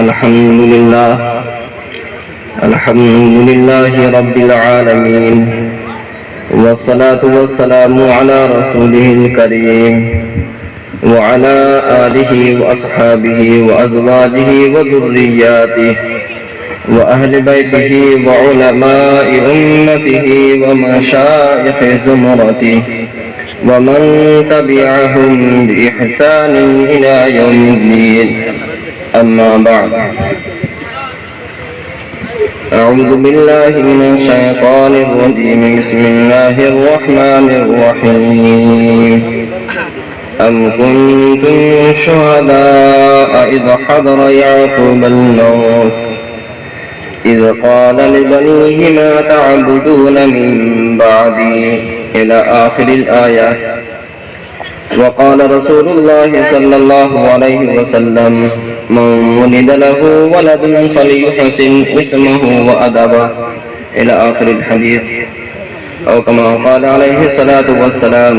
अल्हम्दुलिल्लाह रब्बिल आलमीन वस्सलातु वस्सलामु अला रसूलिहिल करीम व अला आलिहि व अस्हाबिहि व अज़वाजिहि व ज़ुर्रिय्यातिहि व अहलि बैतिहि व उलमाइ उम्मतिहि व मशाइख़ि ज़ुमरतिहि व मन तबिअहुम बिइहसान इला यौमिद्दीन। अम्मा बाद। अऊज़ु बिल्लाहि मिनश शैतानिर रजीम। बिस्मिल्लाहिर रहमानिर रहीम। अम कुन्तुम शुहदाअ इज़ हदरा याक़ूबल मौत इज़ क़ाल लिबनीहि मा तअबुदून मिन बअदी इला आखिरिल आया। वक़ाल रसूलुल्लाहि सल्लल्लाहु अलैहि वसल्लम मन वुलिद लहु वलदुन फलियुहसिन इस्महु व अदबहु इला आखिरिल हदीस। औ कमा क़ाल अलैहि सलातु वस्सलाम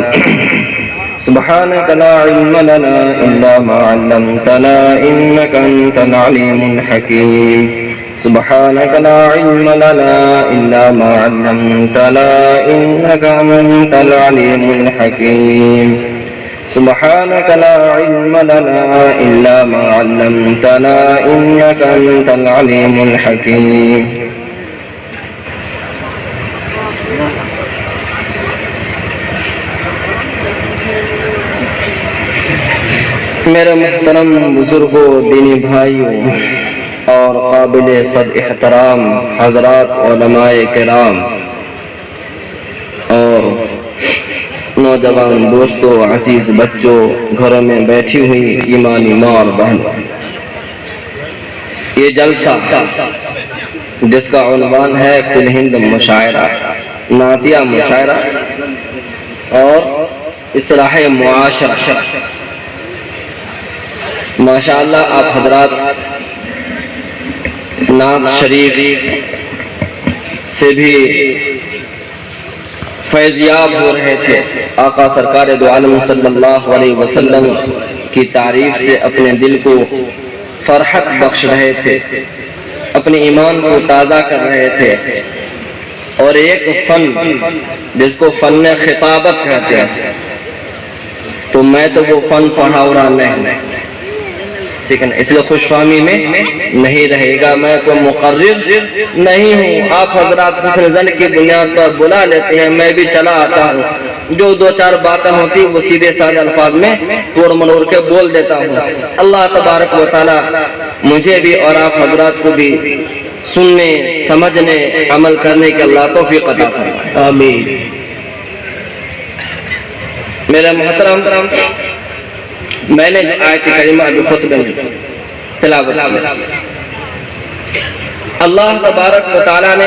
सुब्हानक ला इल्म लना इल्ला मा अल्लमतना इन्नका अंतल अलीमुल हकीम। सुब्हानक ला इल्म लना इल्ला मा अल्लमतना इन्नका अंतल अलीमुल हकीम। सुब्हानक ला इल्म लना इल्ला मा अल्लमतना इन्नका अंतल अलीमुल हकीम। मेरे मुहतरम बुजुर्गों, दीनी भाइयों और काबिले सद एहतराम हजरात उलमाए किराम और नौजवान दोस्तों, अजीज बच्चों, घरों में बैठी हुई ईमानी माँ और बहनों, ये जलसा जिसका उन्वान है कुल हिंद मुशायरा, नातिया मुशायरा और इस्लाह मुआशरा। माशाअल्लाह आप हजरात नात शरीफ से भी फैज़याब हो रहे थे। आका सरकार दो आलम सल्लल्लाहु अलैहि वसल्लम की तारीफ से अपने दिल को फरहत बख्श रहे थे, अपने ईमान को ताज़ा कर रहे थे। और एक फन जिसको फन खिताबत कहते हैं, तो मैं तो वो फन पढ़ाऊरा नहीं, ठीक है ना, इसलिए खुशफहमी में नहीं रहेगा। मैं कोई मुकर्रिर नहीं हूँ। आप हजरात हुस्न ज़न की बुनियाद पर बुला लेते हैं, मैं भी चला आता हूँ। जो दो चार बातें होती वो सीधे साधे अल्फाज में तोड़ मरोड़ के बोल देता हूँ। अल्लाह तबारक व तआला मुझे भी और आप हजरात को भी सुनने, समझने, अमल करने के अल्लाह तौफीक अता फरमाए, आमीन। मेरे मोहतरम, मैंने जो आयत करीमा जो खुतबे में तिलावत की, अल्लाह तबारक व तआला ने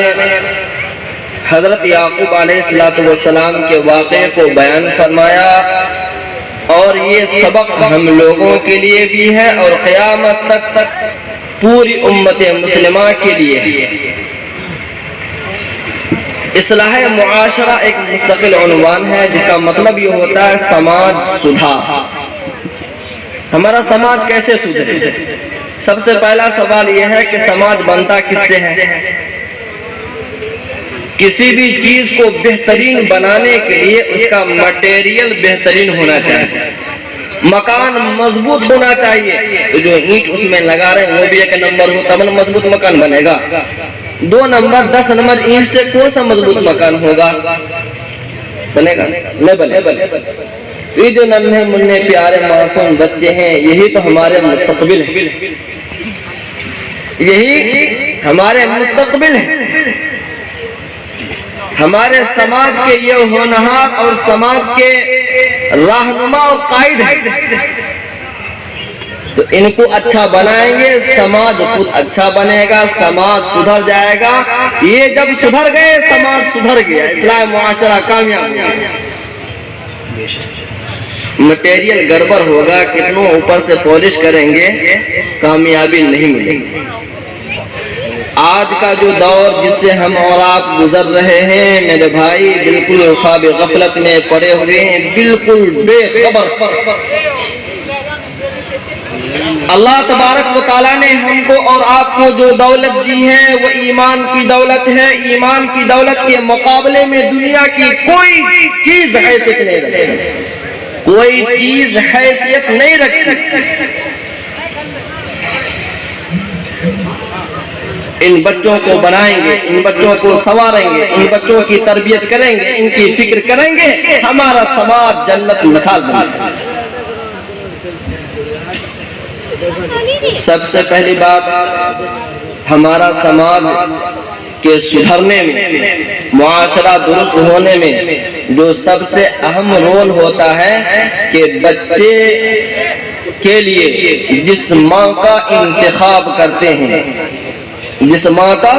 हजरत याकूब अलैहिस्सलाम के वाक़े को बयान फरमाया और ये सबक हम लोगों के लिए भी है और क़यामत तक पूरी उम्मत मुस्लिमा के लिए है। इस्लाह मुआशरा एक मुस्तकिल उन्वान है जिसका मतलब ये होता है समाज सुधार। हमारा समाज कैसे सुधरे? सबसे पहला सवाल यह है कि समाज बनता किससे है? किसी भी चीज को बेहतरीन बनाने के लिए उसका मटेरियल बेहतरीन होना चाहिए, मकान मजबूत होना चाहिए। तो जो ईंट उसमें लगा रहे हैं वो भी एक नंबर हो तब मजबूत मकान बनेगा। 2 नंबर 10 नंबर ईंट से कौन सा मजबूत मकान होगा? बनेगा नहीं बनेगा। ये जो नन्हे मुन्ने प्यारे मासूम बच्चे हैं, यही तो हमारे मुस्तकबिल है, यही हमारे मुस्तकबिल है, हमारे समाज के ये होनहार और समाज के रहनुमा और कायद है। तो इनको अच्छा बनाएंगे, समाज खुद अच्छा बनेगा, समाज सुधर जाएगा। ये जब सुधर गए, समाज सुधर गया, इस्लाह मुआशरा कामयाब हो गया। मटेरियल गड़बड़ होगा, कितनों ऊपर से पॉलिश करेंगे, कामयाबी नहीं मिलेगी। आज का जो दौर जिससे हम और आप गुजर रहे हैं मेरे भाई, बिल्कुल ख्वाब गफलत में पड़े हुए हैं, बिल्कुल बेखबर। अल्लाह तबारक व तआला ने हमको और आपको जो दौलत दी है वो ईमान की दौलत है। ईमान की दौलत के मुकाबले में दुनिया की कोई चीज हैसियत नहीं रखती, कोई चीज हैसियत नहीं रखती। इन बच्चों को बनाएंगे, इन बच्चों को संवारेंगे, इन बच्चों की तरबियत करेंगे, इनकी फिक्र करेंगे, हमारा समाज जन्नत मिसाल बनेगा। सबसे पहली बात, हमारा समाज के सुधरने में, मुआशरा दुरुस्त होने में जो सबसे अहम रोल होता है कि बच्चे के लिए जिस माँ का इंतखाब करते हैं, जिस माँ का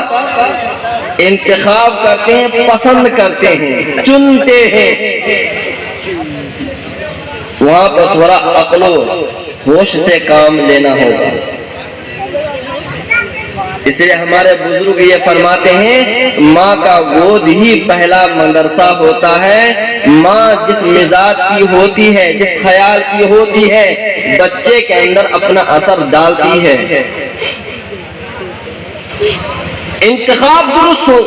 इंतखाब करते हैं, पसंद करते हैं, चुनते हैं, वहां पर थोड़ा अक्लो होश से काम लेना होगा। इसलिए हमारे बुजुर्ग ये फरमाते हैं, माँ का गोद ही पहला मदरसा होता है। माँ जिस मिजाज की होती है, जिस ख्याल की होती है, बच्चे के अंदर अपना असर डालती है। इंतखाब दुरुस्त हो।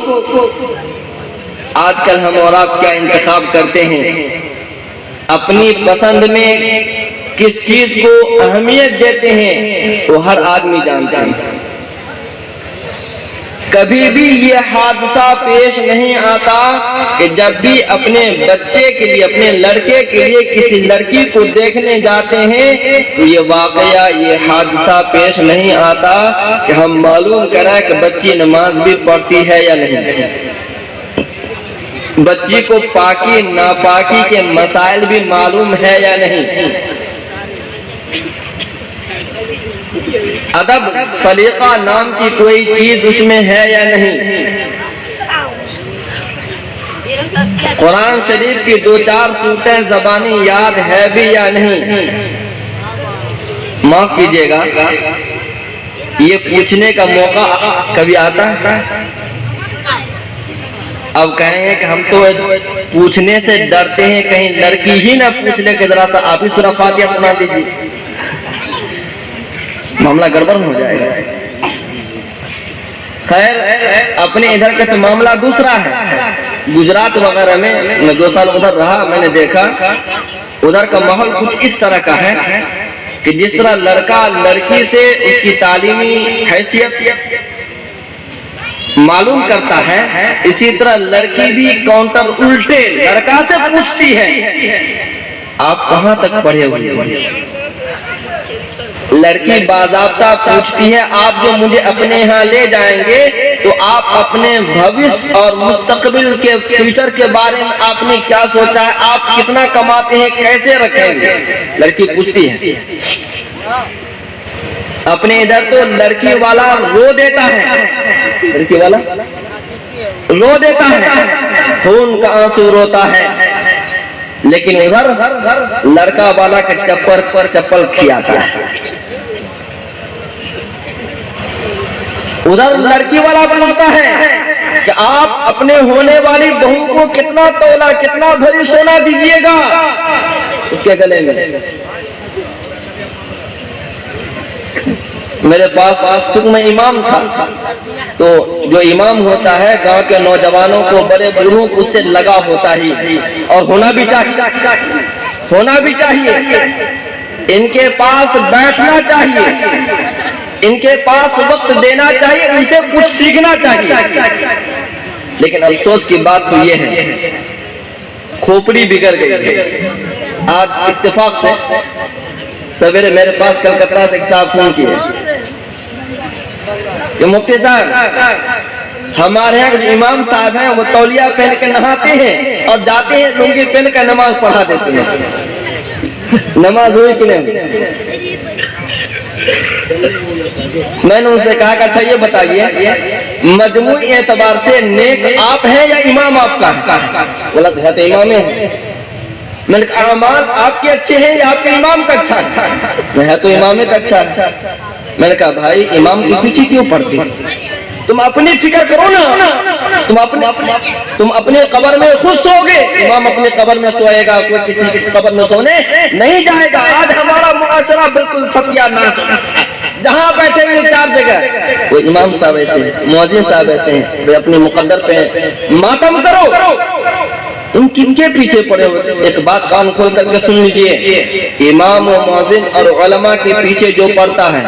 आजकल हम और आप क्या इंतखाब करते हैं? अपनी पसंद में किस चीज को अहमियत देते हैं वो हर आदमी जानता है। कभी भी ये हादसा पेश नहीं आता कि जब भी अपने बच्चे के लिए, अपने लड़के के लिए किसी लड़की को देखने जाते हैं तो ये वाकया, ये हादसा पेश नहीं आता कि हम मालूम करें कि बच्ची नमाज भी पढ़ती है या नहीं, बच्ची को पाकी नापाकी के मसाइल भी मालूम है या नहीं, अदब सलीका नाम की कोई चीज उसमें है या नहीं, कुरान शरीफ की 2-4 सूरतें ज़बानी याद है भी या नहीं। माफ कीजिएगा, ये पूछने का मौका कभी आता है? अब कहेंगे कि हम तो पूछने से डरते हैं, कहीं लड़की ही ना पूछ ले कि जरा सा आप ही सूरह फातिहा सुना दीजिए, मामला गड़बड़ हो जाएगा। खैर, अपने इधर का तो मामला दूसरा है। गुजरात वगैरह में मैं 2 साल उधर रहा, मैंने देखा उधर का माहौल कुछ इस तरह का है कि जिस तरह लड़का लड़की से उसकी तालीमी हैसियत मालूम करता है, इसी तरह लड़की भी काउंटर उल्टे लड़का से पूछती है, आप कहाँ तक पढ़े हुए हैं? लड़की बाज़ाब्ता पूछती है, आप जो मुझे अपने यहाँ ले जाएंगे तो आप अपने भविष्य और मुस्तकबिल के फ्यूचर के बारे में आपने क्या सोचा है, आप कितना कमाते हैं, कैसे रखेंगे? लड़की पूछती है। अपने इधर तो लड़की वाला रो देता है, लड़की वाला रो देता है, खून का आंसू रोता है, लेकिन उधर लड़का वाला के चप्पल पर चप्पल खियाता है। उधर लड़की वाला पूछता है कि आप अपने होने वाली बहू को कितना तोला, कितना भरी सोना दीजिएगा उसके गले में। मेरे पास चूंकि मैं इमाम था, तो जो इमाम होता है गांव के नौजवानों को, बड़े बूढ़ों को उससे लगा होता ही, और होना भी चाहिए, होना भी चाहिए। इनके पास बैठना चाहिए, इनके पास वक्त देना चाहिए, उनसे कुछ सीखना चाहिए। लेकिन अफसोस की बात तो ये है, खोपड़ी बिगड़ गई है। आज इत्तेफाक से सवेरे मेरे पास कलकत्ता से एक साहब फोन किए, ये मुफ्ती साहब, हमारे यहाँ जो इमाम साहब हैं वो तौलिया पहन के नहाते हैं और जाते हैं, लुंगी पहन कर नमाज पढ़ा देते हैं। नमाज हुई कि नहीं? मैंने उनसे कहा कि अच्छा ये बताइए, मजमूई एतबार से नेक आप हैं या इमाम आपका है? बोला है तो इमाम है। मैंने कहा अमाल आपके अच्छे हैं या आपके इमाम का अच्छा है? तो इमाम का अच्छा है। मैंने कहा भाई इमाम के पीछे क्यों पड़ती, तुम अपनी फिक्र करो ना, तुम अपने कब्र में खुद सोओगे, इमाम अपने कब्र में सोएगा, कोई किसी की कब्र में सोने नहीं जाएगा। आज हमारा मुआशरा बिल्कुल सत्यानाश है। जहाँ बैठे हुए 4 जगह, वो इमाम साहब ऐसे हैं, मुअज्जिन साहब ऐसे हैं, वे अपने मुकद्दर पे मातम करो। तुम किसके पीछे पड़े हो? एक बात कान खोल करके सुन लीजिए, इमाम और मुअज्जिन और उलमा के पीछे जो पड़ता है,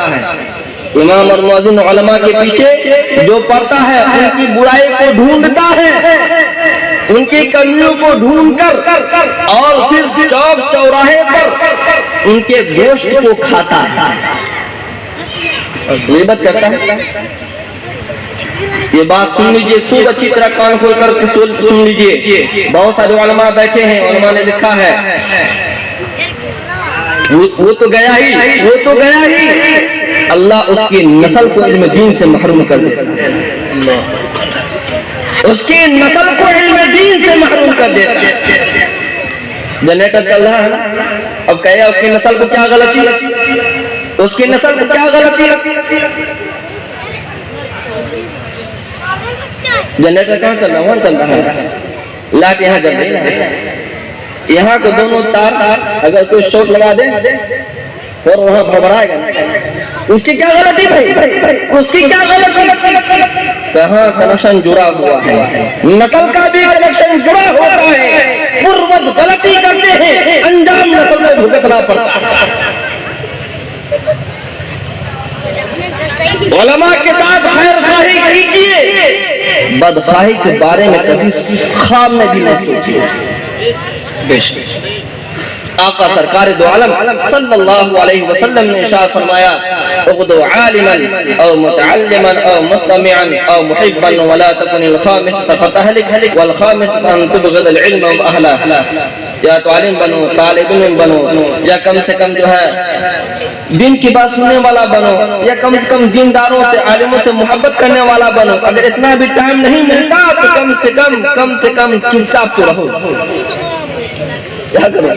इमाम और मुअज्जिन उलमा के पीछे जो पड़ता है, उनकी बुराई को ढूंढता है, उनकी कमियों को ढूंढकर और फिर चौक चौराहे पर उनके गोश्त को खाता है और ग़ीबत करता है। ये बात सुन लीजिए, खूब अच्छी तरह कान खोल कर सुन लीजिए। बहुत सारे उलमा बैठे हैं, उलमा ने लिखा है वो तो गया ही, अल्लाह उसकी नस्ल को इल्म दीन से महरूम कर देता है, उसकी नस्ल को इल्म दीन से महरूम कर देता है। जनरेटर चल रहा है ना, अब कहे उसकी नस्ल को क्या गलती, उसकी नस्ल को क्या गलती। जनरेटर कहाँ चल रहा है? वहाँ चल रहा है, लाइट यहाँ जल रही है। यहाँ के दोनों तार अगर कोई शॉर्ट लगा दे और वहाँ भड़बड़ाएगा, उसकी क्या गलती भाई, उसकी क्या गलती? कहाँ कनेक्शन जुड़ा हुआ है, नस्ल का भी कनेक्शन जुड़ा होता है। पूर्वज गलती करते हैं, अंजाम नस्ल को भुगतना पड़ता है। उलमा के साथ खैरखाही कीजिए, बदखाही के बारे में कभी ख्वाब में भी न सोचिए। आका सरकार दो आलम सल्लल्लाहु अलैहि वसल्लम ने इरशाद फरमाया, उग़दु आलिमन औ मुतअल्लिमन औ मुस्तमिअन औ मुहिब्बन वला तकुनिल खामिसता फतहलिक वल खामिसता अन तुबग़िदल इल्म व अहला। या तो आलिम बनो, तालिब इल्म बनो, या कम से कम जो है दिन की बात सुनने वाला बनो, या कम से कम दीनदारों से, आलिमों से मोहब्बत करने वाला बनो। अगर इतना भी टाइम नहीं मिलता तो कम से कम चुपचाप तो रहो। क्या करो?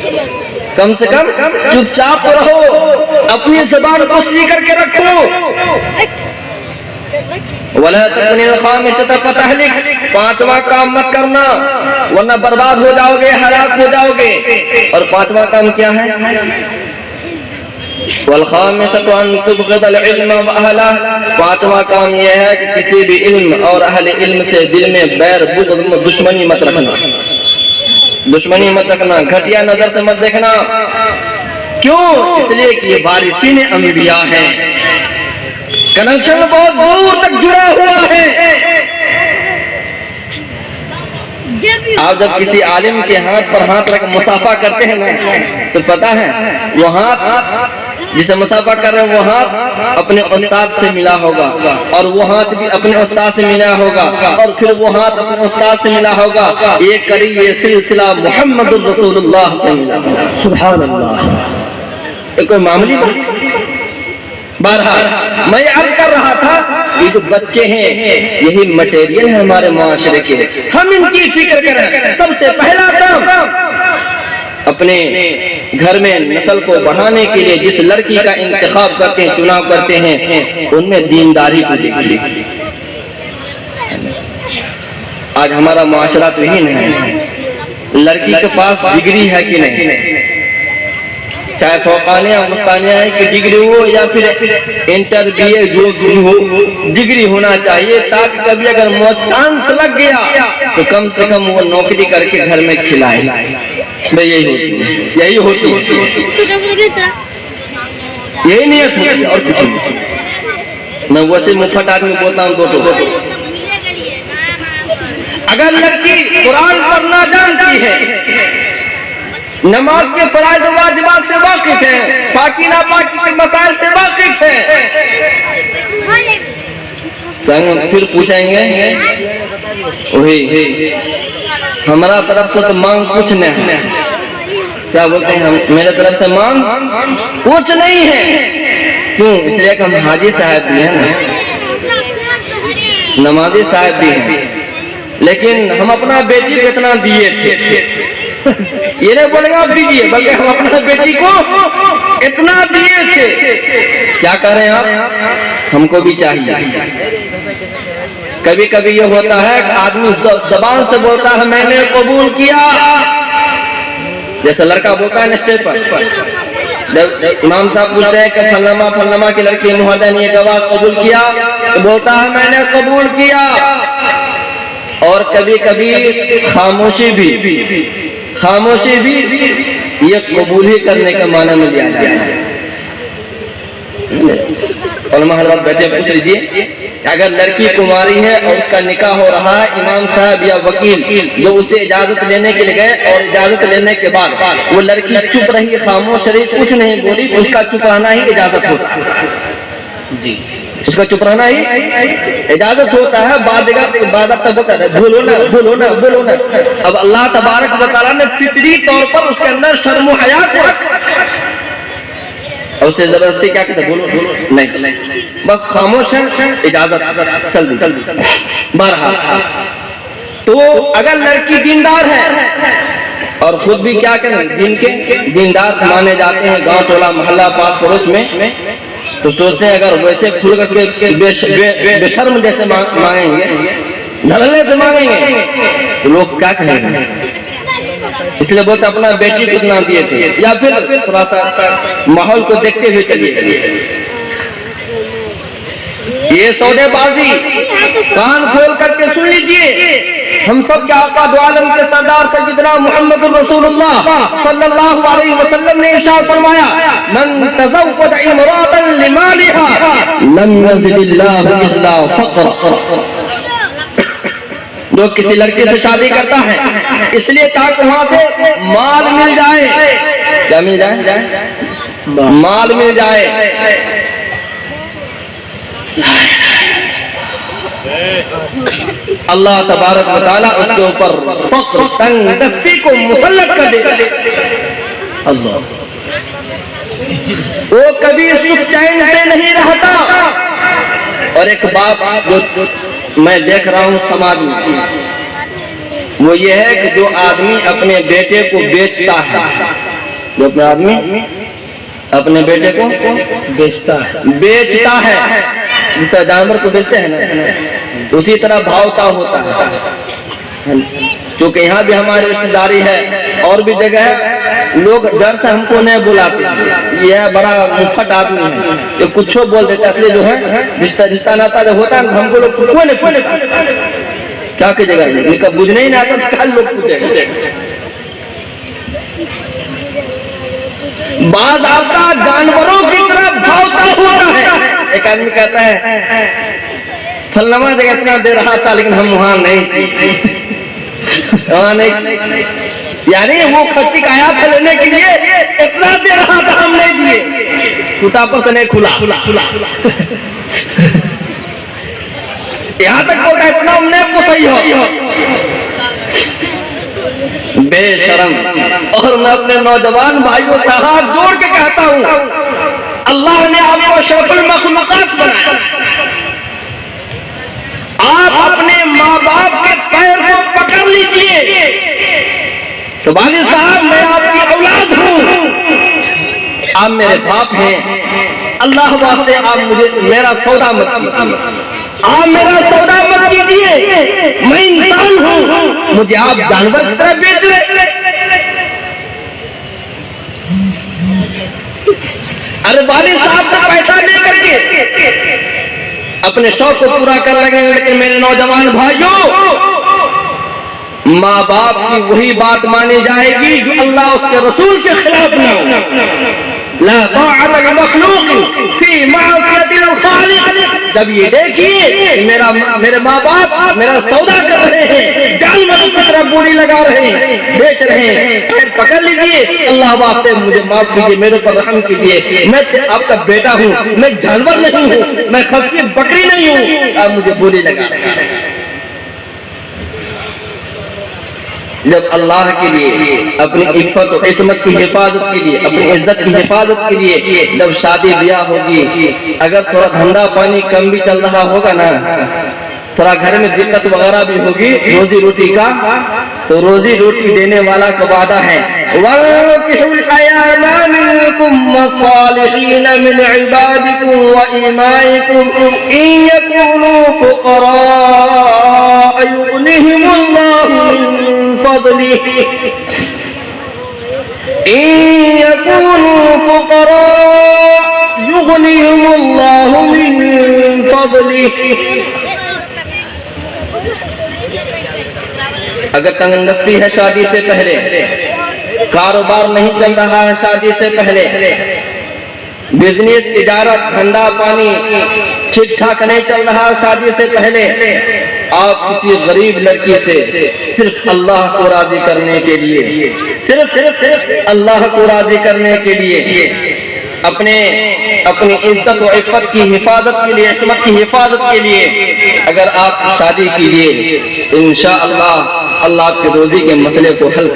कम से कम चुपचाप तो रहो, अपनी ज़बान को सी करके रखो। वला तकुनिल खामिसता फतहलिक, 5वां काम मत करना वरना बर्बाद हो जाओगे, हलाक हो जाओगे। और 5वां काम क्या है? वल खामिसतु अन तुबग़िदल इल्म व अहला, 5वां काम यह है कि किसी भी इल्म और अहले इल्म से दिल में बैर, बुग़्ज़, दुश्मनी मत रखना, दुश्मनी मत रखना, घटिया नजर से मत देखना। क्यों? इसलिए कि ये वारिसीन अंबिया हैं, कनेक्शन बहुत दूर तक जुड़ा हुआ है। आप जब किसी आलिम के हाथ पर हाथ रख मुसाफा करते हैं ना, तो पता है वो हाथ जिसे मुसाफा कर रहे हैं, वो हाथ अपने उस्ताद से मिला होगा, और वो हाथ भी अपने उस्ताद से मिला होगा, और फिर वो हाथ अपने उस्ताद से मिला होगा। ये करी ये सिलसिला मुहम्मदुर रसूलुल्लाह से मिला होगा। सुभान अल्लाह, ये कोई मामूली बात? बहरहाल मैं अर्ज कर रहा था, ये जो बच्चे हैं यही मटेरियल है हमारे मुआशरे के, हम इनकी फिक्र करें। सबसे पहला काम अपने घर में नस्ल को बढ़ाने के लिए जिस लड़की का इंतखाब करते हैं, चुनाव करते हैं, उनमें दीनदारी को देखिए। आज हमारा मुआशरा तो यही नहीं है, लड़की के पास डिग्री है कि नहीं, चाहे फौकानिया मुस्तानिया है कि डिग्री हो या फिर इंटर BA जो भी हो, डिग्री होना चाहिए, ताकि कभी अगर चांस लग गया तो कम से कम वो नौकरी करके घर में खिलाए। भाई यही होती है, यही होती है, यही नियत होती है और कुछ नहीं। मैं वैसे मुफ्त आदमी बोलता हूँ दो। अगर लड़की कुरान पढ़ना जानती है, नमाज के फराइज व वाजिबात से वाकिफ है, पाकी नापाकी के मसाइल से वाकिफ है, फिर पूछेंगे वही हमारा तरफ से तो मांग कुछ नहीं है। क्या बोलते हैं हम? मेरे तरफ से मांग कुछ नहीं है। क्यों? इसलिए कि हम हाजी साहब भी है ना, नमाजी साहब भी हैं, लेकिन हम अपना बेटी को इतना दिए थे, ये नहीं बोलेगा आप दीजिए, बल्कि हम अपना बेटी को इतना दिए थे। क्या कह रहे हैं आप? हमको भी चाहिए। कभी कभी ये होता है कि आदमी जबान से बोलता है मैंने कबूल किया, जैसे लड़का बोलता है ना स्टेज पर, जब इमाम साहब पूछते हैं कि फलनमा फलनमा की लड़की मुहद्दिन ये गवाह कबूल किया, तो बोलता है मैंने कबूल किया। और कभी कभी खामोशी भी ये कबूल ही करने का माना में लिया जाता है। उलमा हज़रात बैठे, पूछ लीजिए अगर लड़की कुमारी है और उसका निकाह हो रहा है, इमाम साहब या वकील जो उसे इजाजत लेने के लिए गए और इजाजत लेने के बाद वो लड़की चुप रही, खामोश रही, कुछ नहीं बोली, तो उसका चुप रहना ही इजाजत होता है जी, उसका चुप रहना ही इजाजत होता है। बाद जगह बाद तक होता है बोलो ना बोलो ना बोलो ना। अब अल्लाह तबारक व तआला ने फितरी तौर पर उसके अंदर शर्म व हया को रखा और उसे जबरदस्ती क्या कहते बोलो नहीं, बस खामोश है, इजाजत चल दी। बहरहाल तो अगर लड़की दीनदार है और खुद भी क्या करें दिन के दीनदार माने जाते हैं गांव टोला मोहल्ला पास पड़ोस में, तो सोचते हैं अगर वैसे खुल करके बेशर्म जैसे मांगेंगे, धड़ल्ले से मांगेंगे तो लोग क्या कहेंगे, इसलिए बोलते अपना बेटी को ना दिए थे। या फिर थोड़ा सा माहौल को देखते हुए चलिए, ये सौदेबाजी कान खोल करके सुन लीजिए। हम सब के आका दो आलम के सरदार सैयदना मुहम्मद रसूलुल्लाह सल्लल्लाहु अलैहि वसल्लम ने इरशाद फरमाया, मन तज़व्वज इमरातन लिमालिहा लम यज़िदिल्लाहु इल्ला फ़क़्र। जो किसी लड़की से शादी करता है इसलिए ताकि वहां से माल मिल जाए, क्या मिल जाए, माल मिल जाए। अल्लाह तबारक व तआला उसके ऊपर फक्र तंगदस्ती को मुसल्लत कर दे। अल्लाह, वो कभी सुख चैन से नहीं रहता। और एक बात जो मैं देख रहा हूँ समाज में, वो ये है कि जो आदमी अपने बेटे को बेचता है, जो अपने आदमी अपने बेटे को बेचता है, जिस जानवर को बेचते हैं ना, तो उसी तरह भावता होता है। क्योंकि यहाँ भी हमारी रिश्तेदारी है और भी जगह है, लोग डर से हमको नहीं बुलाते, यह बड़ा मुफट आदमी है, ये कुछ बोल देता है। इसलिए जो है रिश्ता नाता जब होता है हमको लोग कोई नहीं पूछता, क्या कीजिएगा, इनका बुझने ही नहीं आता तो कल लोग पूछेगा। बाज आपका जानवरों की तरह भावता होता है। एक आदमी कहता है फलनमा जगह इतना दे रहा था लेकिन हम वहां नहीं, यानी वो खट्टी का आया था लेने के लिए इतना दे रहा था, हम नहीं दिए, कुटा पर से नहीं खुला। यहाँ तक बोलता इतना हमने पोसई हो, बेशरम। और मैं अपने नौजवान भाइयों से हाथ जोड़ के कहता हूँ, अल्लाह ने आपको अशरफुल मखलूकात बनाया, आप अपने माँ बाप के पैर को पकड़ लीजिए। तो वालिद साहब मैं आपकी औलाद हूँ, आप मेरे बाप हैं, अल्लाह वास्ते आप मुझे मेरा सौदा मत कीजिए, आप मेरा सौदा मत कीजिए, मैं इंसान हूँ, मुझे आप जानवर की तरह बेच रहे। अरे वालिद साहब का पैसा ले करके अपने शौक को पूरा कर लगे, लेकिन मेरे नौजवान भाइयों, माँ बाप की वही बात मानी जाएगी जो अल्लाह उसके रसूल के खिलाफ ना हो। ला ताअत लिमखलूक फी मासियतिल खालिक। जब ये देखिए मेरे माँ बाप मेरा सौदा कर रहे हैं, जानवरों की तरह बोली लगा रहे हैं, बेच रहे हैं, फिर पकड़ लीजिए, अल्लाह वास्ते मुझे माफ कीजिए, मेरे ऊपर रहम कीजिए, मैं आपका बेटा हूँ, मैं जानवर नहीं हूँ, मैं खस्सी बकरी नहीं हूँ, आप मुझे बोली लगा रहे हैं। जब अल्लाह के लिए, अपनी इज्जत और इस्मत की हिफाजत के लिए, अपनी इज्जत की हिफाजत के लिए जब शादी ब्याह होगी, अगर थोड़ा धंधा पानी कम भी चल रहा होगा ना, थोड़ा घर में दिक्कत वगैरह भी होगी रोजी रोटी का, तो रोजी रोटी देने वाला का वादा है, इन यकूनू फुकरा युगनिहुमुल्लाहु मिन फज़लिही। अगर तंगदस्ती है शादी से पहले, कारोबार नहीं चल रहा है शादी से पहले, बिजनेस तिजारत धंधा पानी ठीक ठाक नहीं चल रहा शादी से पहले, आप किसी गरीब लड़की से सिर्फ अल्लाह को राजी करने के लिए, सिर्फ अल्लाह को राजी करने के लिए, अपनी इज्जत और इफ़्फ़त की हिफाजत के लिए, इस्मत की हिफाजत के लिए अगर आप शादी कीजिए, इंशाअल्लाह अल्लाह आपके रोजी के मसले को हल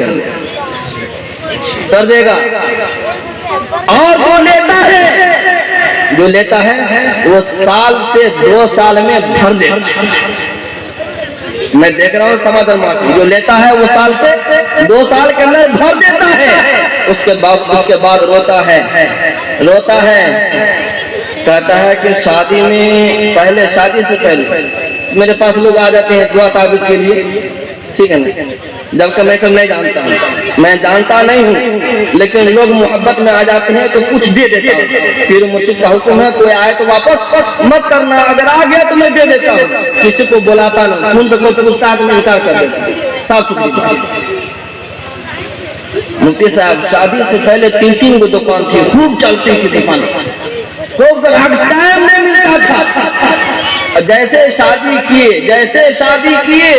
कर देगा। और जो लेता है वो साल से 2 साल में भर देता है। मैं देख रहा हूँ समाधान मासी, जो लेता है वो साल से 2 साल के अंदर भर देता है। उसके बाद रोता है, कहता है कि शादी से पहले मेरे पास लोग आ जाते हैं दुआ ताबीज़ के लिए, ठीक है ना, जबकि मैं सब नहीं जानता हूँ, मैं जानता नहीं हूँ, लेकिन लोग मोहब्बत में आ जाते हैं तो कुछ दे देता हूँ। फिर मुर्शिद का हुक्म है कोई आए तो वापस मत करना, अगर आ गया तो मैं दे देता हूँ, किसी को बुलाता नहीं, खून तो कोई पूछता है तो मैं इनकार कर देता, साफ सुथरी। मुफ्ती साहब शादी से पहले 3 गो दुकान थी, खूब चलती थी दुकान, खूब टाइम नहीं मिलता था। जैसे शादी किए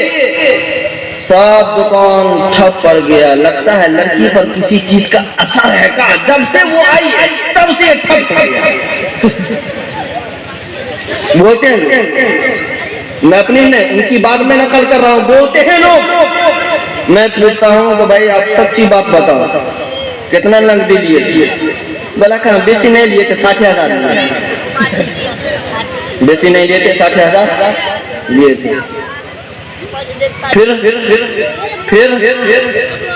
सब दुकान ठप पड़ गया। लगता है लड़की पर किसी चीज का असर है का, जब से वो आई तब से ठप पड़ गया। बोलते हैं, मैं अपनी नहीं उनकी बात में नकल कर रहा हूँ, बोलते हैं लोग। मैं पूछता हूँ तो भाई आप सच्ची बात बताओ, कितना नकदी लिए थे? बोला कहाँ, बेसी नहीं लिए थे, 60,000 बेसी नहीं लिए थे, 60,000 लिए थे। फिर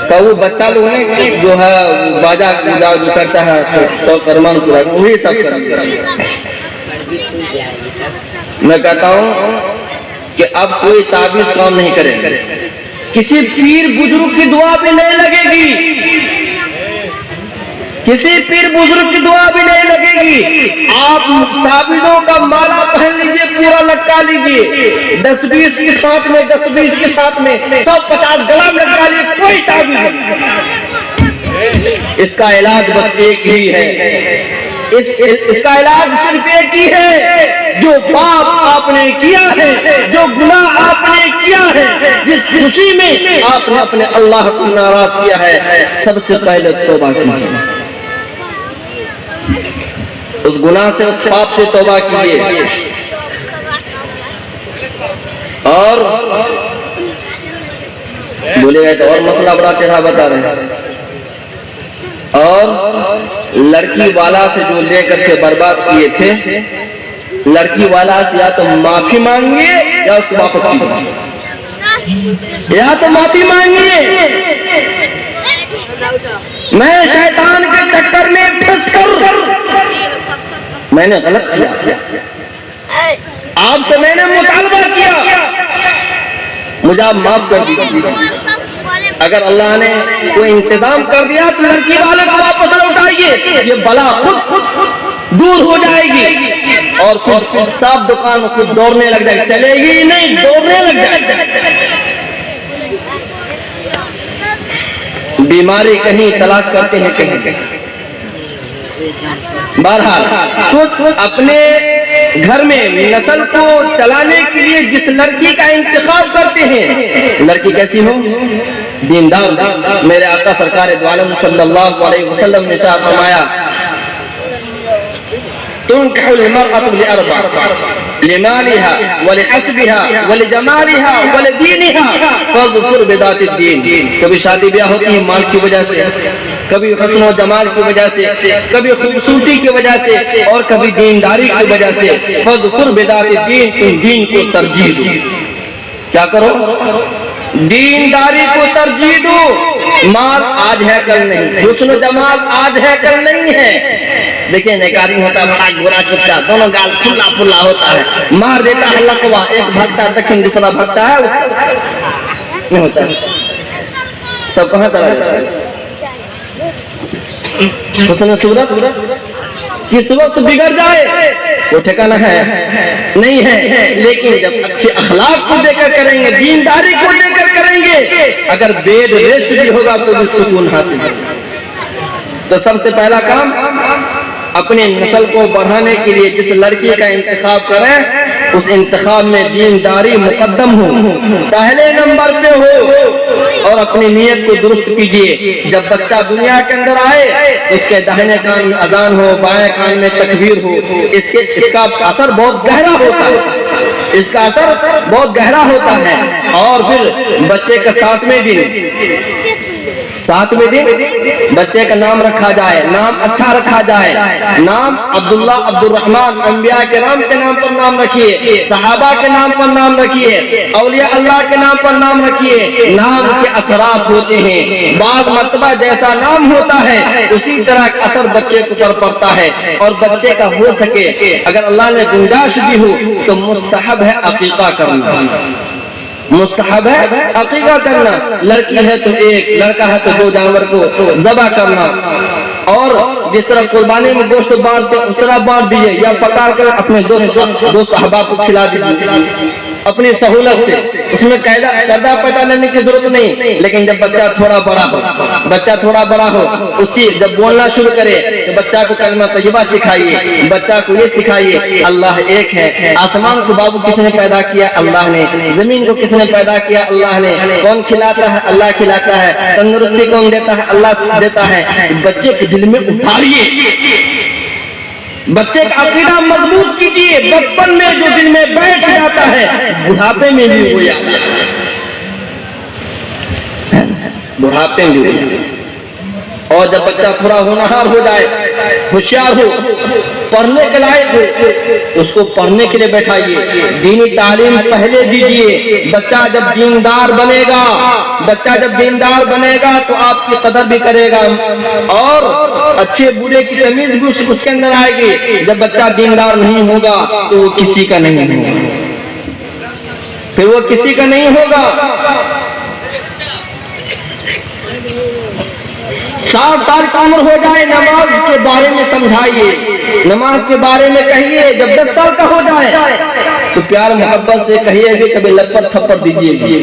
कबू बच्चा लोग ने जो है बाजा जो करता है सब करमान पूरा वही सब कर। मैं कहता हूँ कि अब कोई ताबीज काम नहीं करेगा, किसी पीर बुजुर्ग की दुआ भी नहीं लगेगी, किसी पीर बुजुर्ग की दुआ भी नहीं लगेगी। आप ताबीजों का माला पहन लीजिए, पूरा लटका लीजिए, 10-20 के साथ में 10-20 के साथ में 150 गला लटका लीजिए, कोई ताबीज नहीं। इसका इलाज बस एक ही है, इसका इलाज सिर्फ एक ही है। जो पाप आपने किया है, जो गुनाह आपने किया है, जिस खुशी में आपने अपने अल्लाह को नाराज किया है, सबसे पहले तौबा कीजिए, उस गुनाह से उस पाप से तौबा कीजिए। और बोले गए तो और मसला बड़ा टेढ़ा बता रहे हैं। और लड़की वाला से जो लेकर के बर्बाद किए थे, लड़की वाला से या तो माफी मांगिए या उसको वापस कीजिए, या तो माफी मांगिए। मैं शैतान के चक्कर में फंसकर मैंने गलत किया, आपसे मैंने मुतालबा किया, मुझे आप माफ कर दीजिए। अगर अल्लाह ने कोई इंतजाम कर दिया तो लड़की वाले को वापस लौटाइए, ये बला खुद दूर हो जाएगी। और फिर साफ दुकान खुद दौड़ने लग जाएगी, चलेगी ही नहीं, दौड़ने लग जाएगी। बीमारी कहीं तलाश करते हैं कहीं। बहरहाल तो अपने घर में नस्ल को चलाने के लिए जिस लड़की का इंतखाब करते हैं, लड़की कैसी हो? दीनदार। मेरे आका सरकार दो आलम सल्लल्लाहु अलैहि वसल्लम ने फरमाया, तुनकहुल मरअतु लिअरबा, लिमालिहा वलिहस्बिहा वलिजमालिहा वलिदीनिहा फज़फुर बिदातिद दीन। कभी शादी ब्याह होती है माल की वजह से, कभी हुस्न और जमाल की वजह से, कभी खूबसूरती की वजह से, और कभी दीनदारी की वजह से। फज़फुर बिदातिद दीन, तुम दीन को तरजीह दो। क्या करो? दीनदारी को तरजीह दो। माल आज है कल नहीं, हुस्न जमाल आज है कल नहीं है। देखिए नेकारी होता है बड़ा गोरा चिट्टा, दोनों गाल खुला फुल्ला होता है, मार देता है लकवा, एक भगता दक्षिण दूसरा भगता है, नहीं होता है। सब कहाँ चला जाता है? हुस्न सूरत किस वक्त बिगड़ जाए वो ठिकाना है नहीं है, लेकिन जब अच्छे अखलाक को देकर करेंगे, दीनदारी को देकर करेंगे, अगर बेड रेस्ट भी होगा तो भी सुकून हासिल होगा। तो सबसे पहला काम अपनी नस्ल को बढ़ाने के लिए जिस लड़की का इंतखाब करें उस इंतखाब में दीनदारी मुकद्दम हो, पहले नंबर पे हो, और अपनी नीयत को दुरुस्त कीजिए। जब बच्चा दुनिया के अंदर आए उसके दाहिने कान में अजान हो, बाएं कान में तकबीर हो, इसका असर बहुत गहरा होता है, इसका असर बहुत गहरा होता है। और फिर बच्चे का 7वें दिन बच्चे का नाम रखा जाए, नाम अच्छा रखा जाए, नाम अब्दुल्ला, अब्दुर्रहमान, अंबिया के नाम पर नाम रखिए, सहाबा के नाम पर नाम रखिए, औलिया अल्लाह के नाम पर नाम रखिए। नाम के असरात होते हैं, बाज़ मर्तबा जैसा नाम होता है उसी तरह का असर बच्चे के ऊपर पड़ता है। और बच्चे का हो सके अगर अल्लाह ने गुंजाइश दी हो तो मुस्तहब है अकीका करना, मुस्तहब है अकीका करना। लड़की है तो एक, लड़का है तो 2 जानवर को ज़बह करना। और जिस तरह कुर्बानी में गोश्त बांटते उस तरह बांट दीजिए, या पका कर अपने दोस्त अहबाब को खिला दीजिए अपनी सहूलत से। उसमें कर्जा पैदा लेने की जरूरत नहीं, लेकिन जब बच्चा थोड़ा बड़ा हो उसी जब बोलना शुरू करे तो बच्चा को कलमा तय्यबा सिखाइए, बच्चा को ये सिखाइए अल्लाह एक है। आसमान को बाबू किसने पैदा किया? अल्लाह ने। जमीन को किसने पैदा किया? अल्लाह ने। कौन खिलाता है? अल्लाह खिलाता है। तंदुरुस्ती कौन देता है? अल्लाह देता है। बच्चे के दिल में उतारिए, बच्चे का अकीदा मजबूत कीजिए। बचपन में जो दिल में बैठ जाता है बुढ़ापे में भी हो जाता है, बुढ़ापे में भी। और जब बच्चा थोड़ा होनहार हो जाए, होशियार हो, पढ़ने के लायक हो, उसको पढ़ने के लिए बैठाइए, दीनी तालीम पहले दीजिए। बच्चा जब दीनदार बनेगा तो आपकी कदर भी करेगा और अच्छे बुरे की तमीज भी उसके अंदर आएगी। जब बच्चा दीनदार नहीं होगा तो वो किसी का नहीं होगा, फिर वो किसी का नहीं होगा। 7 साल की उम्र हो जाए नमाज के बारे में समझाइए, नमाज के बारे में कहिए। जब 10 साल का हो जाए तो प्यार मोहब्बत से कहिए भी, कभी लपड़ थप्पड़ दीजिए भी।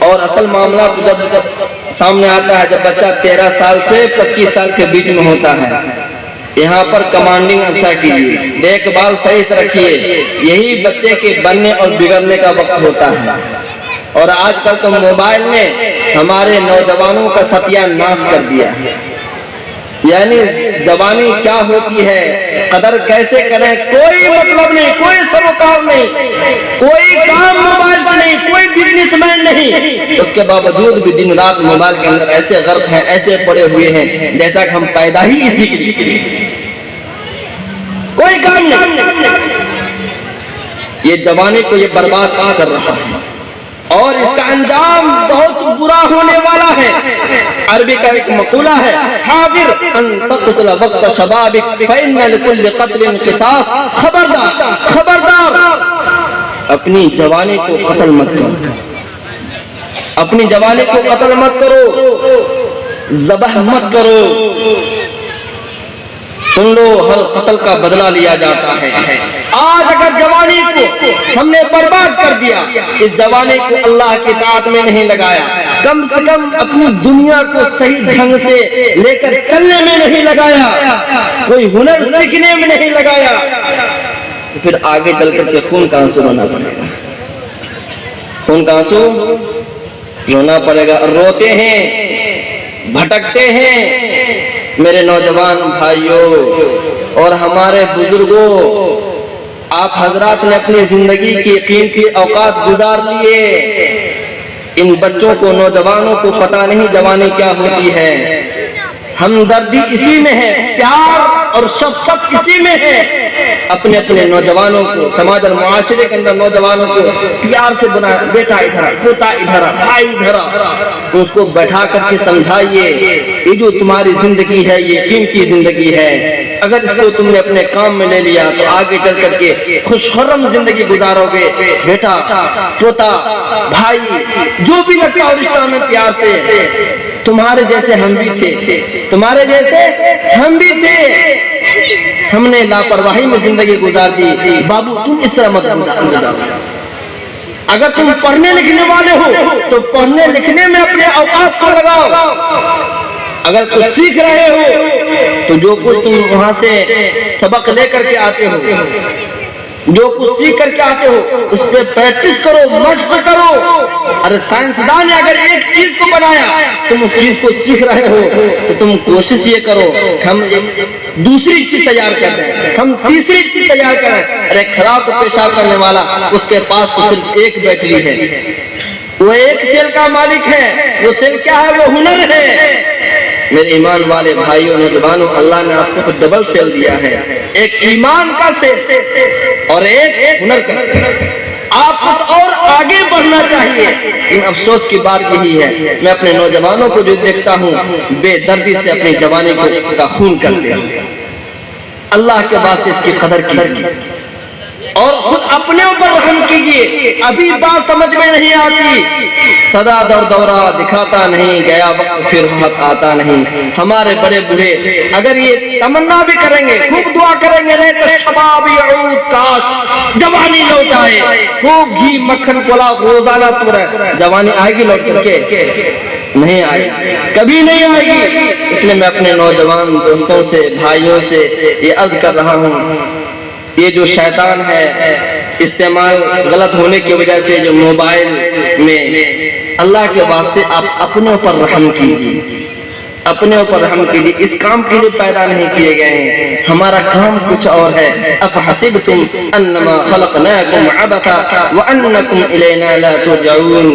और असल मामला तो जब सामने आता है जब बच्चा 13 साल से 25 साल के बीच में होता है। यहाँ पर कमांडिंग अच्छा कीजिए, देखभाल सही से रखिए। यही बच्चे के बनने और बिगड़ने का वक्त होता है। और आजकल तो मोबाइल ने हमारे नौजवानों का सत्यानाश कर दिया है। यानी जवानी क्या होती है, कदर कैसे करें, कोई मतलब नहीं, कोई सरोकार नहीं, कोई काम मोबाइल से नहीं, कोई बिजनेसमैन नहीं। उसके बावजूद भी दिन रात मोबाइल के अंदर ऐसे गर्क हैं, ऐसे पड़े हुए हैं जैसा कि हम पैदा ही इसी के लिए, कोई काम नहीं। ये जवानी को ये बर्बाद कर रहा है और इसका अंजाम बहुत बुरा होने वाला है। अरबी का एक मकूला है, हाजिर अन तक़तुल वक्त शबाबिक फ़इन्न लिकुल्लि क़त्लिन क़िसास। खबरदार अपनी जवानी को कत्ल मत करो, अपनी जवानी को कत्ल मत करो, ज़बह मत करो। सुन लो, हर कत्ल का बदला लिया जाता है। आज अगर जवानी को हमने बर्बाद कर दिया, इस जवानी को अल्लाह की इताअत में नहीं लगाया, कम से कम अपनी दुनिया को सही ढंग से लेकर चलने में नहीं लगाया, कोई हुनर सीखने में नहीं लगाया, तो फिर आगे चल करके खून का आंसू रोना पड़ेगा, खून का आंसू रोना पड़ेगा। रोते हैं, भटकते हैं मेरे नौजवान भाइयों और हमारे बुजुर्गों। आप हजरात ने अपनी जिंदगी की कीमती औकात गुजार लिए। इन बच्चों को, नौजवानों को पता नहीं जवानी क्या होती है। हमदर्दी इसी में है, प्यार और शफ़क़त इसी में है। अपने अपने नौजवानों को, समाज और मुआशरे के अंदर नौजवानों को प्यार से बुलाए, बेटा इधर आ, पोता इधर आ, भाई इधर आ। उसको बैठा करके समझाइए, ये जो तुम्हारी जिंदगी है ये कीमती जिंदगी है। अगर इसको तुमने अपने काम में ले लिया तो आगे चल करके खुशखुर्रम जिंदगी गुजारोगे। बेटा, पोता, भाई, जो भी लगता है रिश्ता में प्यार से तुम्हारे जैसे हम भी थे, तुम्हारे जैसे हम भी थे, हमने लापरवाही में जिंदगी गुजार दी। बाबू तुम इस तरह मत गुजारो। अगर तुम पढ़ने लिखने वाले हो तो पढ़ने लिखने में अपने औकात को लगाओ। अगर कुछ सीख रहे हो तो जो कुछ तुम वहां से सबक लेकर के आते हो, जो कुछ सीख करके आते हो उस पर प्रैक्टिस करो, मशक करो। अरे साइंसदान ने अगर एक चीज को बनाया, तुम उस चीज को सीख रहे हो तो तुम कोशिश ये करो हम एक दूसरी चीज तैयार कर दें, हम तीसरी चीज तैयार करें। अरे खराब पेशाब करने वाला उसके पास तो सिर्फ एक बैटरी है, वो एक सेल का मालिक है। वो सेल क्या है? वो हुनर है। मेरे ईमान वाले भाइयों नौजवानों, अल्लाह ने आपको तो डबल सेल दिया है, एक ईमान का सेल और एक हुनर का सेल। आपको तो और आगे बढ़ना चाहिए। इन अफसोस की बात यही है, मैं अपने नौजवानों को जो देखता हूँ बेदर्दी से अपनी जवानी का खून करते हैं। अल्लाह के वास्ते इसकी कदर कीजिए और खुद अपने ऊपर रहम कीजिए। अभी बात समझ में नहीं आती, सदा दौर दौरा दिखाता नहीं, गया वक्त फिर हाथ आता नहीं। हमारे बड़े बूढ़े अगर ये तमन्ना भी करेंगे, खूब दुआ करेंगे, नहीं तो शबाब यऊद, काश जवानी लौट आए, खूब घी मक्खन पुलाव रोजाना तो रहे, जवानी आएगी लौट करके? नहीं आएगी, कभी नहीं आएगी। इसलिए मैं अपने नौजवान दोस्तों से, भाइयों से ये अर्ज कर रहा हूँ, ये जो शैतान है इस्तेमाल गलत होने की वजह से जो मोबाइल में, अल्लाह के वास्ते आप अपने ऊपर रहम कीजिए, अपने ऊपर रहम कीजिए। इस काम के लिए पैदा नहीं किए गए हैं, हमारा काम कुछ और है। अफहसिबतुम अन्नमा खलकनाकुम अबथा व अन्नकुम इलैना ला तुरजऊन।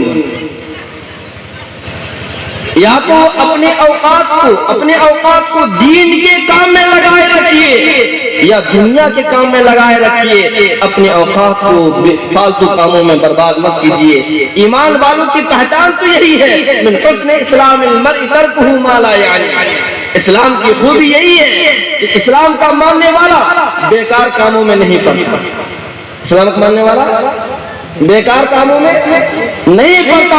या तो अपने औकात को दीन के काम में लगाए रखिए या दुनिया के काम में लगाए रखिए। अपने औकात को फालतू कामों में बर्बाद मत कीजिए। ईमान वालों की पहचान तो यही है, मिन हुस्न इस्लामिल मर्इ तर्कुहु मा ला यानी। इस्लाम की खूबी यही है कि इस्लाम का मानने वाला बेकार कामों में नहीं पड़ता। इस्लाम का मानने वाला बेकार कामों में नहीं पड़ता,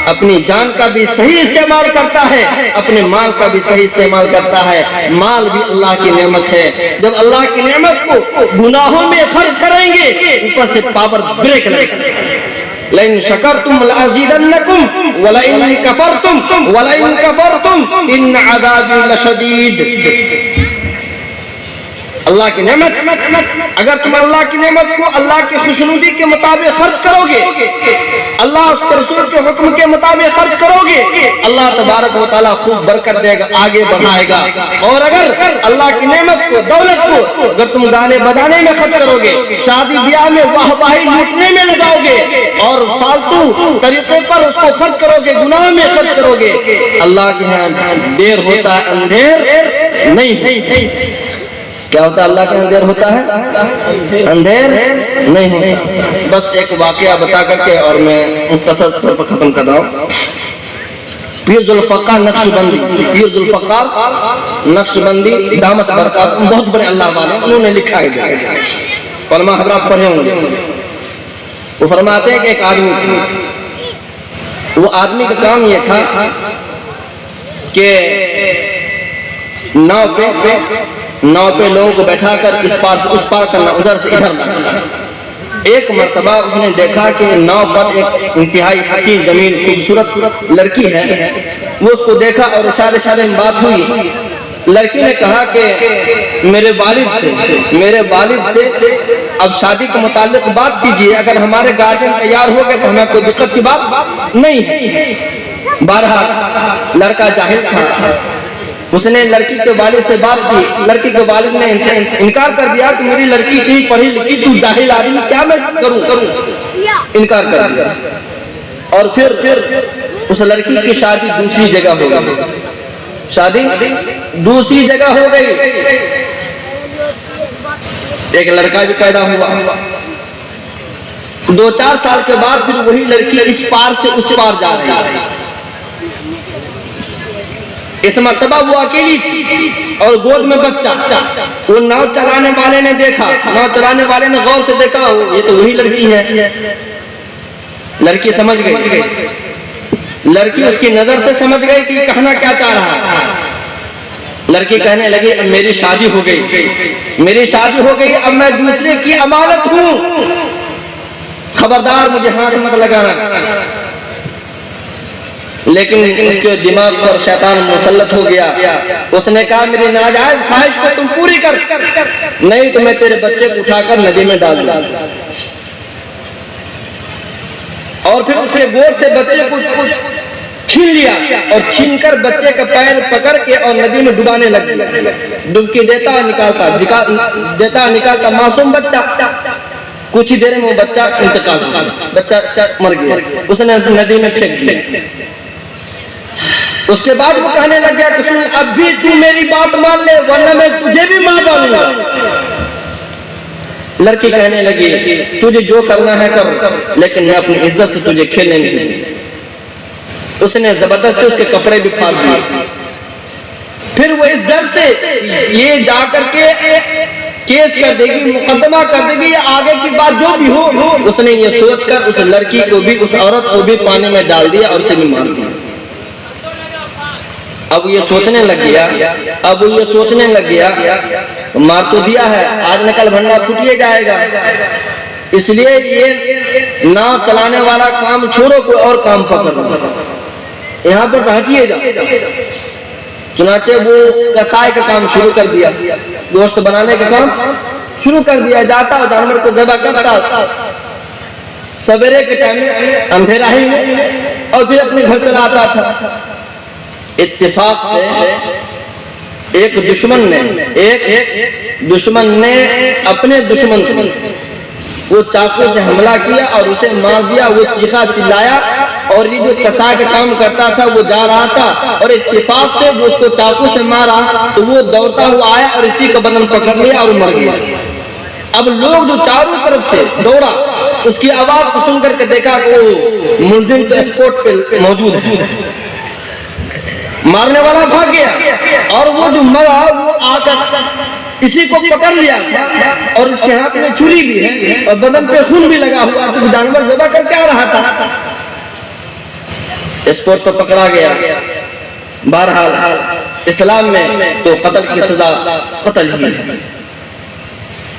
अपनी जान का भी सही इस्तेमाल करता है, अपने माल का भी सही इस्तेमाल करता है। माल भी अल्लाह की नेमत है, जब अल्लाह की नेमत को गुनाहों में खर्च करेंगे ऊपर से पावर ब्रेक लगेगा। लइन शकरतुम लअज़ीदन्नकुम वलइन कफरतुम इन अज़ाबी लशदीद। अल्लाह की नेमत, अगर तुम अल्लाह की नेमत को अल्लाह की खुशनुदी के मुताबिक खर्च करोगे, अल्लाह उसके रसूल के हुक्म के मुताबिक खर्च करोगे, अल्लाह तबारक व तआला खूब बरकत देगा, आगे बढ़ाएगा। और अगर अल्लाह की नेमत को, दौलत को अगर तुम गाने बजाने में खर्च करोगे, शादी ब्याह में वाहवाही लूटने में लगाओगे और फालतू तरीके पर उसको खर्च करोगे, गुनाह में खर्च करोगे, अल्लाह के यहाँ देर होता है अंधेर नहीं। क्या होता है? अल्लाह के अंधेर होता है, अंधेर नहीं होता। बस एक वाकया बता करके और मैं मुख्तसर तौर पर खत्म कर रहा हूँ। पीर जुल्फ़कार नक्शबंदी, पीर जुल्फ़कार नक्शबंदी दामत बरकत, बहुत बड़े अल्लाह वाले, उन्होंने लिखा है, फरमा हज़रात पढ़े होंगे। वो फरमाते हैं कि एक आदमी था, वो आदमी का काम ये था कि नाव पे लोगों को बैठाकर इस पार से उस पार करना, उधर से इधर लाना। एक मर्तबा उसने देखा कि नाव पर एक इंतहाई हसीन जमील खूबसूरत लड़की है। वो उसको देखा और इशारे में बात हुई। लड़की ने कहा कि मेरे वालिद से अब शादी के मुताल्लिक बात कीजिए, अगर हमारे गार्जियन तैयार हो गए तो हमें कोई दिक्कत की बात नहीं है। बहरहाल लड़का जाहिल था, उसने लड़की के वालिद से बात की। लड़की के वालिद ने इनकार कर दिया कि मेरी लड़की इतनी पढ़ी लिखी, तू जाहिल आदमी, क्या मैं करूं? इनकार कर दिया। और फिर उस लड़की की शादी दूसरी जगह हो गई, शादी दूसरी जगह हो गई। एक लड़का भी पैदा हुआ। 2-4 साल के बाद फिर वही लड़की इस पार से उस पार जा रही है। इस मर्तबा वो अकेली थी और गोद में बच्चा। वो नाव चलाने वाले ने देखा, नाव चलाने वाले ने गौर से देखा, ये तो वही लड़की है। लड़की समझ गई, लड़की उसकी नजर से समझ गई कि कहना क्या चाह रहा है। लड़की कहने लगी अब मेरी शादी हो गई, मेरी शादी हो गई, अब मैं दूसरे की अमानत हूं, खबरदार मुझे हाथ मत लगाना। लेकिन उसके दिमाग पर शैतान मुसल्लत हो गया। उसने कहा मेरी नाजायज ख्वाहिश को तुम पूरी कर, नहीं तो मैं तेरे बच्चे को उठाकर नदी में डाल दूंगा। और फिर उसने गोद से बच्चे को छीन लिया और छीनकर बच्चे का पैर पकड़ के और नदी में डुबाने लग गया। डुबकी देता निकालता मासूम बच्चा, कुछ ही देर में वो बच्चा इंतकाल हो गया, बच्चा मर गया, उसने नदी में फेंक दिया। उसके बाद वो कहने लग गया कि सुन अब भी तू मेरी बात मान ले वरना मैं तुझे भी मार डालूंगा। लड़की कहने लगी तुझे जो करना है कर, लेकिन मैं अपनी इज्जत से तुझे खेलने नहीं दूंगी। उसने जबरदस्ती उसके कपड़े भी फाड़ दिए। फिर वो इस डर से ये जाकर के केस कर देगी, मुकदमा कर देगी, या आगे की बात जो भी हो, उसने ये सोचकर उस लड़की को भी, उस औरत को भी पानी में डाल दिया और उसे भी मार दिया। अब ये सोचने लग गया, मार तो दिया है, आज न कल भंडा फूटिए जाएगा, इसलिए ये नाव चलाने वाला काम छोड़ो, कोई और काम पकड़ो, यहाँ पर से हटिए जा। चुनाचे वो कसाई का काम शुरू कर दिया, गोश्त बनाने का काम शुरू कर दिया। जाता और जानवर को ज़बह करता सवेरे के टाइम में अंधेरा ही में, और फिर अपने घर चला आता था। इत्तेफाक से एक दुश्मन ने अपने दुश्मन को वो चाकू से हमला किया और उसे मार दिया। वो चीखा चिल्लाया और ये जो कसाई का काम करता था वो जा रहा था और इत्तेफाक से जो उसको चाकू से मारा तो वो दौड़ता हुआ आया और इसी का बदन पकड़ लिया और मर गया। अब लोग जो चारों तरफ से दौड़ा, उसकी आवाज को सुन करके देखा कि वो मुलजिम तो स्पॉट पे मौजूद है, मारने वाला भाग गया और वो जो मरा वो आकर इसी को पकड़ लिया और इसके हाथ में छुरी भी है और बदन पे खून भी लगा हुआ, तो जानवर ज़बह करके आ रहा था, स्पॉट पर पकड़ा गया। बहरहाल इस्लाम में तो कत्ल की सजा कत्ल ही है।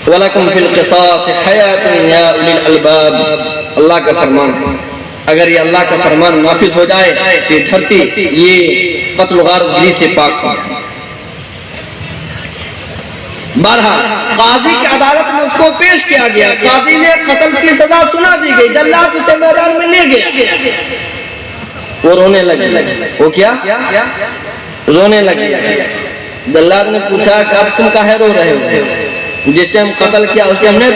वलकुम फिल क़िसास हयातुन या उलिल अलबाब, अल्लाह का फरमान है। अगर ये अल्लाह का फरमान नाफिज हो जाए तो ये धरती ये कत्ल गारगिरी से पाक हो जाए। बहरहाल काजी की अदालत में उसको पेश किया गया, काजी ने कत्ल की सजा सुना दी गई, जल्लाद उसे मैदान में ले गया। वो रोने लगे। वो क्या रोने लगे। जल्लाद ने पूछा कि अब तुम काहे रो रहे हो? जिस टाइम कत्ल किया उस टाइम नहीं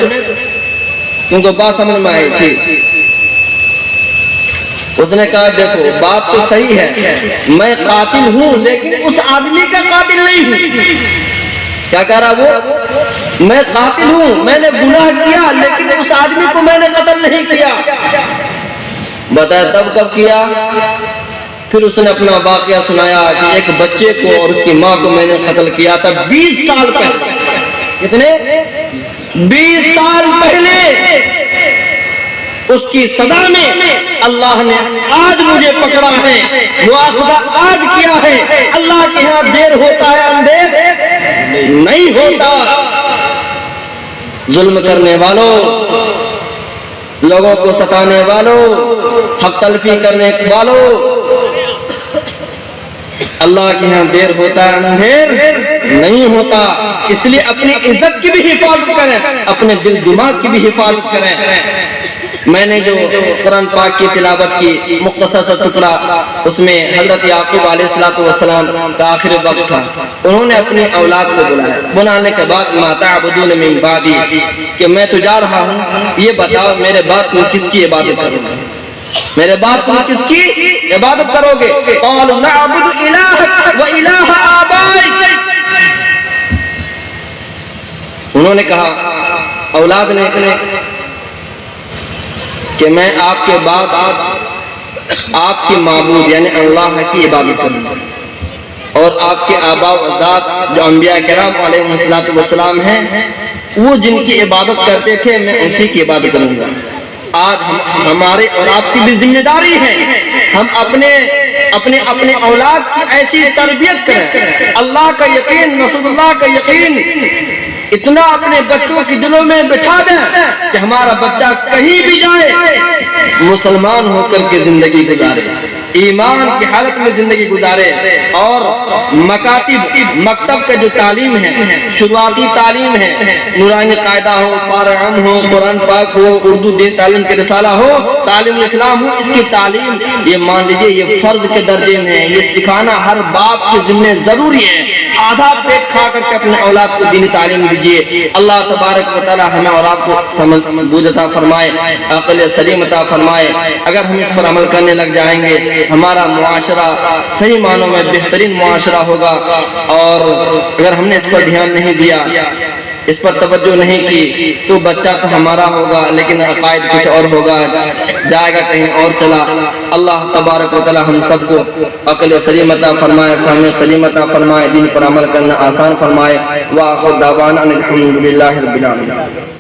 तुमको बात समझ में आई थी? उसने कहा देखो बात तो सही है, मैं कातिल हूं लेकिन उस आदमी का कातिल नहीं हूं। क्या कह रहा वो? मैं कातिल हूं, मैंने गुनाह किया लेकिन उस आदमी को मैंने कत्ल नहीं किया। बताया तब कब किया? फिर उसने अपना वाकया सुनाया कि एक बच्चे को और उसकी माँ को मैंने कत्ल किया था 20 साल पहले। कितने? 20 साल पहले। उसकी सजा में अल्लाह ने आज मुझे पकड़ा है, मुआखजा आज किया है। अल्लाह के यहाँ देर होता है अंधेर नहीं होता। जुल्म करने वालों, लोगों को सताने वालों, हक तलफी करने वालों, अल्लाह के यहाँ देर होता है अंधेर नहीं होता। इसलिए अपनी इज्जत की भी हिफाजत करें, अपने दिल दिमाग की भी हिफाजत करें। मैंने जो कुरान पाक की तिलावत की मुख्तसर सा टुकड़ा, उसमें हजरत याकूब अलैहिस्सलातु वस्सलाम का आखिरी वक्त था। उन्होंने अपनी औलाद को बुलाया, बुलाने के बाद मा ताअबुदून मिन बादी, कि मैं तो जा रहा हूँ, ये बताओ मेरे बाद तुम किसकी इबादत करोगे? मेरे बाद तुम किसकी इबादत करोगे? क़ालू नअबुदु इलाहक व इलाह आबाइक। उन्होंने कहा, औलाद ने, कि मैं आपके बाद आपके माबूद यानी अल्लाह की इबादत करूंगा और आपके आबा अजदाद जो अंबिया किराम अलैहिस्सलातु वस्सलाम हैं, वो जिनकी इबादत करते थे मैं उसी की इबादत करूंगा। आज हमारे और आपकी भी जिम्मेदारी है, हम अपने अपने अपने औलाद की ऐसी तरबियत करें, अल्लाह का यकीन, रसूलुल्लाह का यकीन इतना अपने बच्चों के दिलों में बिठा दें कि हमारा बच्चा कहीं भी जाए मुसलमान होकर के जिंदगी गुजारे, ईमान की हालत में जिंदगी गुजारे। और मकतब का जो तालीम है, शुरुआती तालीम है, नूरानी कायदा हो, पाराम हो, कुरान पाक हो, उर्दू दीन तालीम के रिसाला हो, तालीम इस्लाम हो, इसकी तालीम ये मान लीजिए ये फर्ज के दर्जे में है। ये सिखाना हर बाप के जिम्मे जरूरी है। आधा पेट खा करके अपने औलाद को दीनी तालीम दीजिए। अल्लाह तबारक व तआला हमें और आपको समझ बूझ अता फरमाए, अक़ल सलीम अता फरमाए। अगर हम इस पर अमल करने लग जाएंगे, हमारा मुआशरा सही मानों में बेहतरीन मुआशरा होगा। और अगर हमने इस पर ध्यान नहीं दिया, इस पर तवज्जो नहीं की, तो बच्चा तो हमारा होगा लेकिन अकायद कुछ और होगा, जाएगा कहीं और चला। अल्लाह तबारक व तआला हम सबको अक़ल सलीम अता फरमाए, फहम सलीम अता फरमाए, दीन पर अमल करना आसान फरमाए। व आखिर दावाना अनिल हम्दुलिल्लाहि रब्बिल आलमीन।